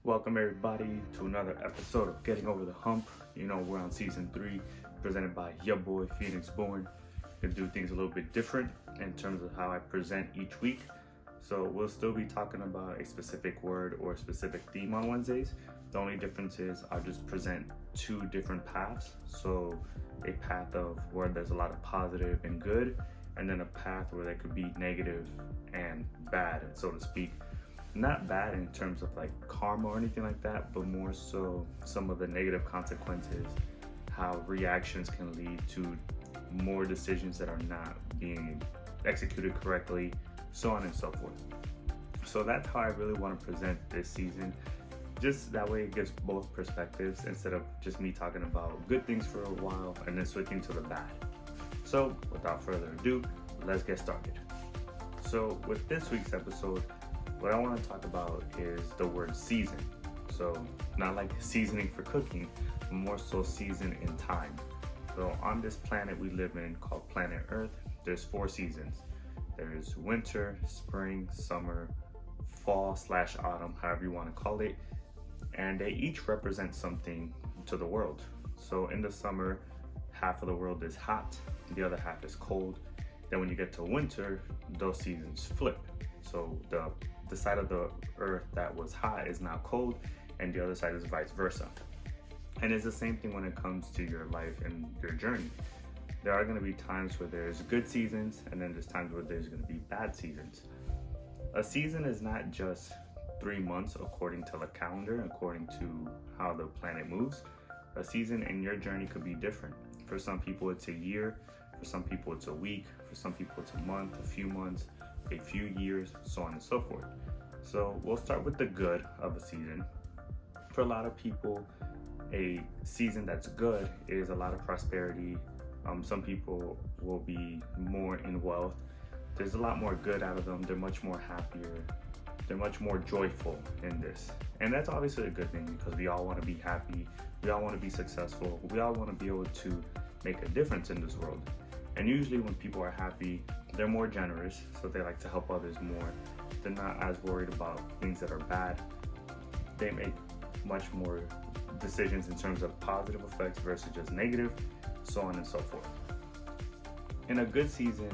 Welcome everybody to another episode of Getting Over the Hump. We're on season 3, presented by your boy Phoenix Born. Gonna do things a little bit different in terms of how I present each week. So we'll still be talking about a specific word or a specific theme on Wednesdays. The only difference is I'll just present 2 different paths. So a path of where there's a lot of positive and good, and then a path where there could be negative and bad, so to speak. Not bad in terms of like karma or anything like that, but more so some of the negative consequences, how reactions can lead to more decisions that are not being executed correctly, so on and so forth. So that's how I really want to present this season. Just that way it gives both perspectives instead of just me talking about good things for a while and then switching to the bad. So without further ado, let's get started. So with this week's episode, what I want to talk about is the word season. So not like seasoning for cooking, but more so season in time. So on this planet we live in called planet Earth, there's 4 seasons. There's winter, spring, summer, fall/autumn, however you want to call it. And they each represent something to the world. So in the summer, half of the world is hot, the other half is cold. Then when you get to winter, those seasons flip. So the side of the earth that was hot is now cold, and the other side is vice versa. And it's the same thing when it comes to your life and your journey. There are going to be times where there's good seasons, and then there's times where there's going to be bad seasons. A season is not just 3 months according to the calendar, according to how the planet moves. A season in your journey could be different. For some people it's a year, for some people it's a week, for some people it's a month, a few months, a few years, so on and so forth. So we'll start with the good of a season. For a lot of people, a season that's good is a lot of prosperity. Some people will be more in wealth. There's a lot more good out of them. They're much more happier. They're much more joyful in this. And that's obviously a good thing because we all want to be happy. We all want to be successful. We all want to be able to make a difference in this world. And usually when people are happy, they're more generous, so they like to help others more. They're not as worried about things that are bad. They make much more decisions in terms of positive effects versus just negative, so on and so forth. In a good season,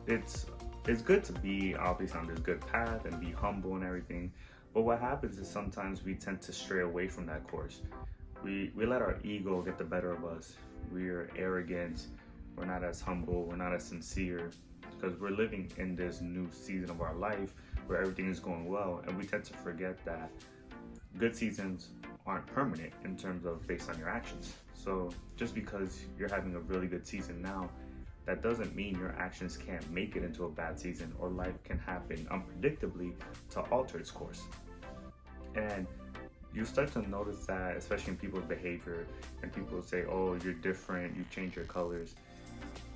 it's good to be obviously on this good path and be humble and everything, but what happens is sometimes we tend to stray away from that course. We let our ego get the better of us. We're arrogant. We're not as humble, we're not as sincere, because we're living in this new season of our life where everything is going well, and we tend to forget that good seasons aren't permanent in terms of based on your actions. So just because you're having a really good season now, that doesn't mean your actions can't make it into a bad season, or life can happen unpredictably to alter its course. And you start to notice that, especially in people's behavior, and people say, oh, you're different, you change your colors.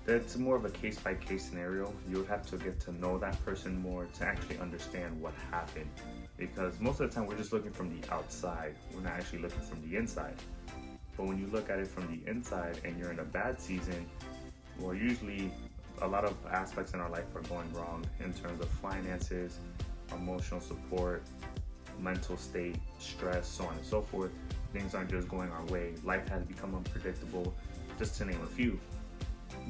That's more of a case-by-case scenario. You would have to get to know that person more to actually understand what happened. Because most of the time we're just looking from the outside. We're not actually looking from the inside. But when you look at it from the inside and you're in a bad season, well, usually a lot of aspects in our life are going wrong in terms of finances, emotional support, mental state, stress, so on and so forth. Things aren't just going our way. Life has become unpredictable, just to name a few.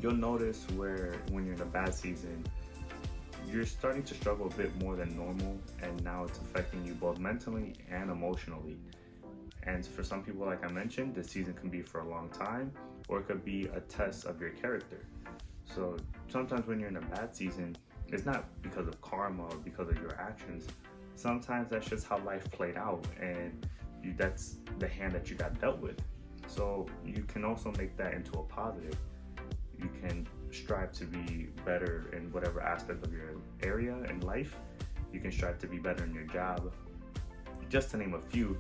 You'll notice where when you're in a bad season, you're starting to struggle a bit more than normal, and now it's affecting you both mentally and emotionally. And for some people, like I mentioned, this season can be for a long time, or it could be a test of your character. So sometimes when you're in a bad season, it's not because of karma or because of your actions. Sometimes that's just how life played out, and that's the hand that you got dealt with. So you can also make that into a positive. You can strive to be better in whatever aspect of your area in life. You can strive to be better in your job, just to name a few.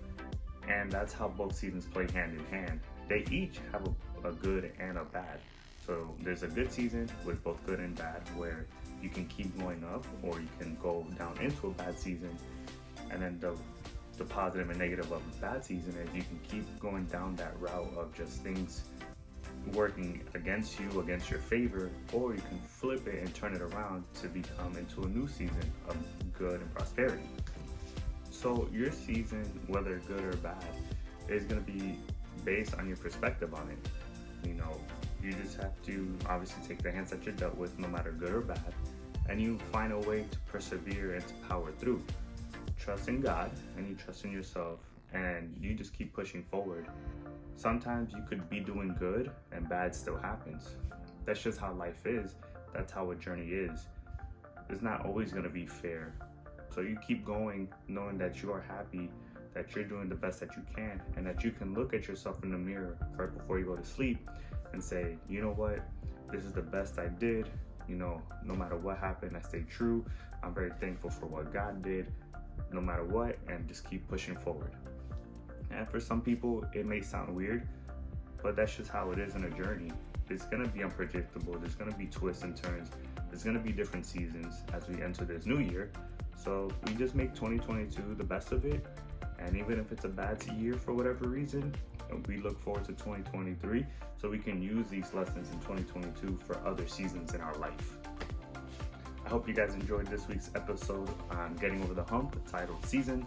And that's how both seasons play hand in hand. They each have a good and a bad. So there's a good season with both good and bad, where you can keep going up, or you can go down into a bad season. And then the positive and negative of a bad season is you can keep going down that route of just things working against you, against your favor, or you can flip it and turn it around to become into a new season of good and prosperity. So your season, whether good or bad, is going to be based on your perspective on it. You know, you just have to obviously take the hands that you're dealt with, no matter good or bad, and you find a way to persevere and to power through. Trust in God and you trust in yourself, and you just keep pushing forward. Sometimes you could be doing good and bad still happens. That's just how life is. That's how a journey is. It's not always going to be fair. So you keep going knowing that you are happy, that you're doing the best that you can, and that you can look at yourself in the mirror right before you go to sleep and say, you know what, this is the best I did. You know, no matter what happened, I stayed true. I'm very thankful for what God did, no matter what, and just keep pushing forward. And for some people, it may sound weird, but that's just how it is in a journey. It's gonna be unpredictable. There's gonna be twists and turns. There's gonna be different seasons as we enter this new year. So we just make 2022 the best of it. And even if it's a bad year for whatever reason, we look forward to 2023 so we can use these lessons in 2022 for other seasons in our life. I hope you guys enjoyed this week's episode on Getting Over the Hump, titled Season.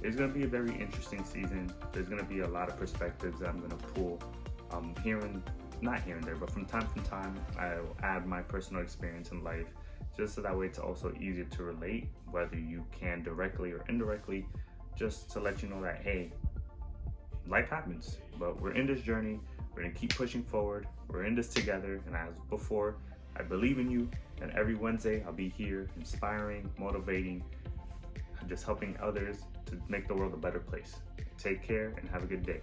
It's going to be a very interesting season. There's going to be a lot of perspectives that I'm going to pull not here and there, but from time to time, I'll add my personal experience in life, just so that way it's also easier to relate, whether you can directly or indirectly, just to let you know that, hey, life happens, but we're in this journey. We're going to keep pushing forward. We're in this together. And as before, I believe in you. And every Wednesday, I'll be here inspiring, motivating, just helping others to make the world a better place. Take care and have a good day.